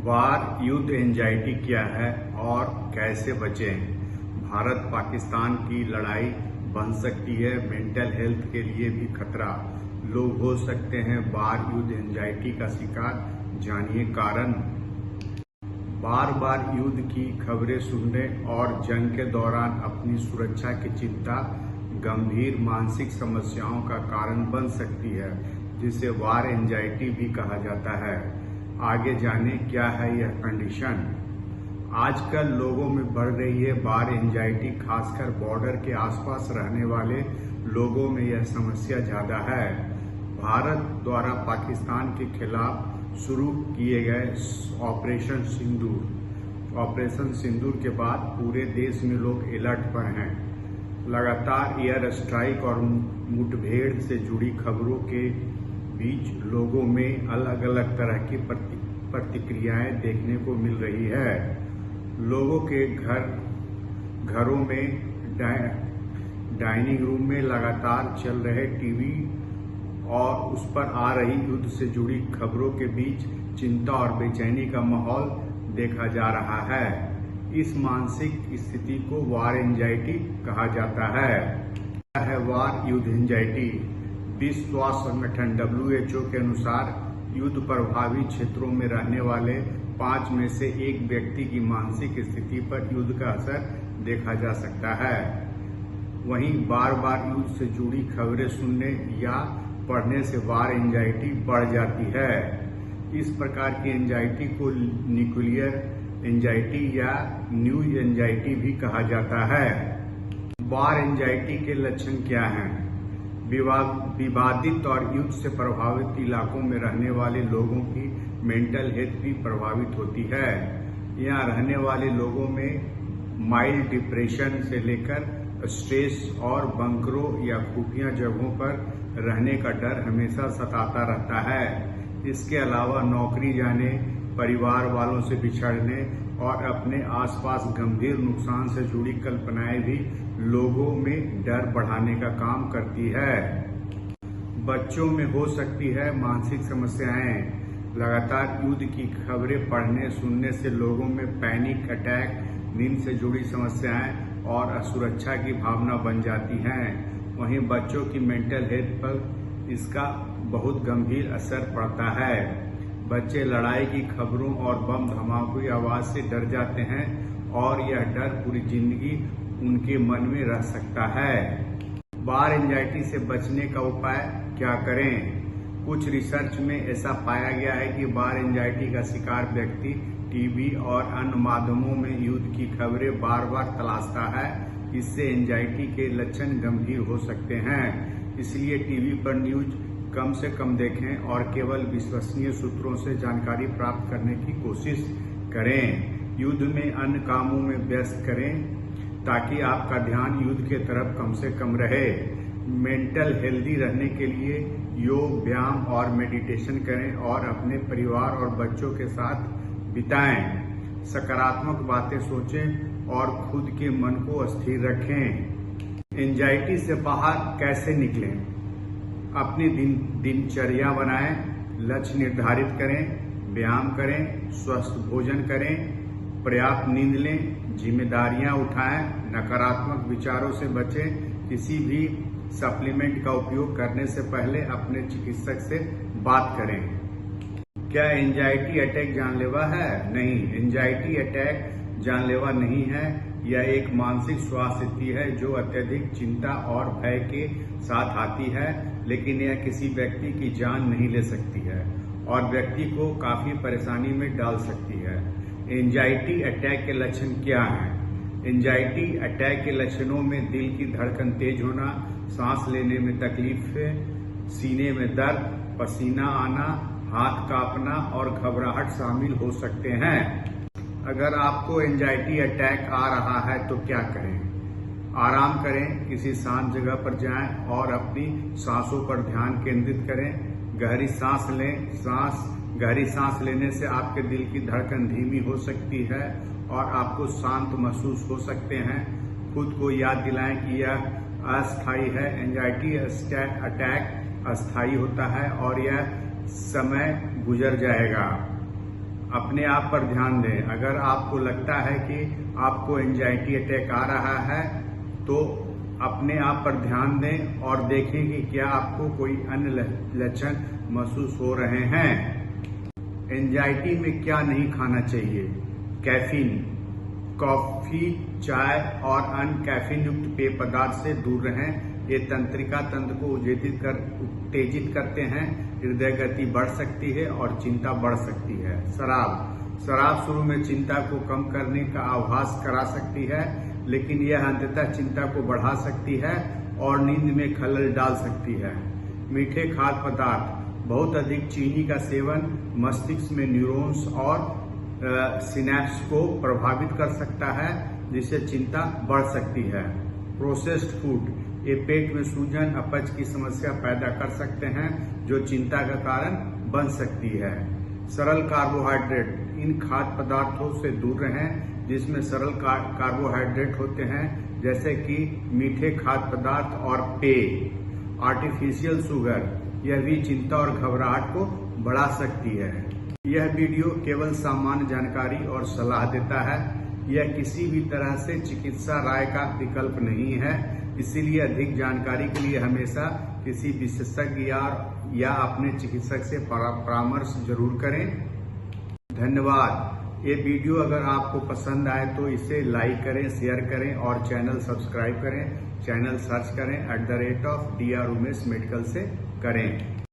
वार युद्ध एंजाइटी क्या है और कैसे बचें? भारत पाकिस्तान की लड़ाई बन सकती है मेंटल हेल्थ के लिए भी खतरा। लोग हो सकते हैं वार युद्ध एंजाइटी का शिकार। जानिए कारण। बार बार युद्ध की खबरें सुनने और जंग के दौरान अपनी सुरक्षा की चिंता गंभीर मानसिक समस्याओं का कारण बन सकती है, जिसे वार एंजाइटी भी कहा जाता है। आगे जाने क्या है यह कंडीशन। आजकल लोगों में बढ़ रही है वार एंजाइटी, खासकर बॉर्डर के आसपास रहने वाले लोगों में यह समस्या ज्यादा है। भारत द्वारा पाकिस्तान के खिलाफ शुरू किए गए ऑपरेशन सिंदूर के बाद पूरे देश में लोग अलर्ट पर हैं। लगातार एयर स्ट्राइक और मुठभेड़ से जुड़ी खबरों के बीच लोगों में अलग अलग तरह की प्रतिक्रियाएं देखने को मिल रही है। लोगों के घरों में डाइनिंग रूम में लगातार चल रहे टीवी और उस पर आ रही युद्ध से जुड़ी खबरों के बीच चिंता और बेचैनी का माहौल देखा जा रहा है। इस मानसिक स्थिति को वार एंजाइटी कहा जाता है। क्या है वार युद्ध एंजाइटी? विश्व स्वास्थ्य संगठन WHO के अनुसार युद्ध प्रभावित क्षेत्रों में रहने वाले 5 में से 1 व्यक्ति की मानसिक स्थिति पर युद्ध का असर देखा जा सकता है। वहीं बार बार युद्ध से जुड़ी खबरें सुनने या पढ़ने से वार एंजाइटी बढ़ जाती है। इस प्रकार की एंजाइटी को न्यूक्लियर एंजाइटी या न्यूज एंजाइटी भी कहा जाता है। वार एंजाइटी के लक्षण क्या हैं? विवादित और युद्ध से प्रभावित इलाकों में रहने वाले लोगों की मेंटल हेल्थ भी प्रभावित होती है। यहाँ रहने वाले लोगों में माइल्ड डिप्रेशन से लेकर स्ट्रेस और बंकरों या खुफिया जगहों पर रहने का डर हमेशा सताता रहता है। इसके अलावा नौकरी जाने, परिवार वालों से बिछड़ने और अपने आसपास गंभीर नुकसान से जुड़ी कल्पनाएं भी लोगों में डर बढ़ाने का काम करती है। बच्चों में हो सकती है मानसिक समस्याएं। लगातार युद्ध की खबरें पढ़ने सुनने से लोगों में पैनिक अटैक, नींद से जुड़ी समस्याएं और असुरक्षा की भावना बन जाती हैं। वहीं बच्चों की मेंटल हेल्थ पर इसका बहुत गंभीर असर पड़ता है। बच्चे लड़ाई की खबरों और बम धमाकों की आवाज से डर जाते हैं और यह डर पूरी जिंदगी उनके मन में रह सकता है। वार एंजाइटी से बचने का उपाय क्या करें? कुछ रिसर्च में ऐसा पाया गया है कि वार एंजाइटी का शिकार व्यक्ति टीवी और अन्य माध्यमों में युद्ध की खबरें बार बार तलाशता है। इससे एंजाइटी के लक्षण गंभीर हो सकते हैं। इसलिए टीवी पर न्यूज कम से कम देखें और केवल विश्वसनीय सूत्रों से जानकारी प्राप्त करने की कोशिश करें। युद्ध में अन्य कामों में व्यस्त करें ताकि आपका ध्यान युद्ध के तरफ कम से कम रहे। मेंटल हेल्दी रहने के लिए योग, व्यायाम और मेडिटेशन करें और अपने परिवार और बच्चों के साथ बिताएं। सकारात्मक बातें सोचें और खुद के मन को स्थिर रखें। एंजाइटी से बाहर कैसे निकलें? अपनी दिनचर्या बनाएं, लक्ष्य निर्धारित करें, व्यायाम करें, स्वस्थ भोजन करें, पर्याप्त नींद लें, जिम्मेदारियां उठाएं, नकारात्मक विचारों से बचें। किसी भी सप्लीमेंट का उपयोग करने से पहले अपने चिकित्सक से बात करें। क्या एंजाइटी अटैक जानलेवा है? नहीं, एंजाइटी अटैक जानलेवा नहीं है। यह एक मानसिक स्वास्थ्य स्थिति है जो अत्यधिक चिंता और भय के साथ आती है, लेकिन यह किसी व्यक्ति की जान नहीं ले सकती है और व्यक्ति को काफी परेशानी में डाल सकती है। एंजाइटी अटैक के लक्षण क्या हैं? एंजाइटी अटैक के लक्षणों में दिल की धड़कन तेज होना, सांस लेने में तकलीफ, सीने में दर्द, पसीना आना, हाथ कांपना और घबराहट शामिल हो सकते हैं। अगर आपको एंजाइटी अटैक आ रहा है तो क्या करें? आराम करें, किसी शांत जगह पर जाएं और अपनी सांसों पर ध्यान केंद्रित करें। गहरी सांस लें। गहरी सांस लेने से आपके दिल की धड़कन धीमी हो सकती है और आपको शांत महसूस हो सकते हैं। खुद को याद दिलाएं कि यह अस्थायी है। एंजाइटी अटैक अस्थायी होता है और यह समय गुजर जाएगा। अपने आप पर ध्यान दें। अगर आपको लगता है कि आपको एंजाइटी अटैक आ रहा है तो अपने आप पर ध्यान दें और देखें कि क्या आपको कोई अन्य लक्षण महसूस हो रहे हैं। एंजाइटी में क्या नहीं खाना चाहिए? कैफीन, कॉफी, चाय और अन्य कैफीन युक्त पेय पदार्थ से दूर रहें। ये तंत्रिका तंत्र को उत्तेजित करते हैं, हृदय गति बढ़ सकती है और चिंता बढ़ सकती है। शराब शुरू में चिंता को कम करने का आभास करा सकती है, लेकिन यह अंततः चिंता को बढ़ा सकती है और नींद में खलल डाल सकती है। मीठे खाद्य पदार्थ, बहुत अधिक चीनी का सेवन मस्तिष्क में न्यूरॉन्स और सिनेप्स को प्रभावित कर सकता है, जिससे चिंता बढ़ सकती है। प्रोसेस्ड फूड, ये पेट में सूजन, अपच की समस्या पैदा कर सकते हैं, जो चिंता का कारण बन सकती है। सरल कार्बोहाइड्रेट, इन खाद्य पदार्थों से दूर रहें जिसमें सरल कार्बोहाइड्रेट होते हैं, जैसे कि मीठे खाद्य पदार्थ और पेय। आर्टिफिशियल शुगर, यह भी चिंता और घबराहट को बढ़ा सकती है। यह वीडियो केवल सामान्य जानकारी और सलाह देता है, यह किसी भी तरह से चिकित्सा राय का विकल्प नहीं है। इसीलिए अधिक जानकारी के लिए हमेशा किसी विशेषज्ञ या अपने चिकित्सक से परामर्श जरूर करें। धन्यवाद। ये वीडियो अगर आपको पसंद आए तो इसे लाइक करें, शेयर करें और चैनल सब्सक्राइब करें। चैनल सर्च करें @DR उमेश मेडिकल से करें।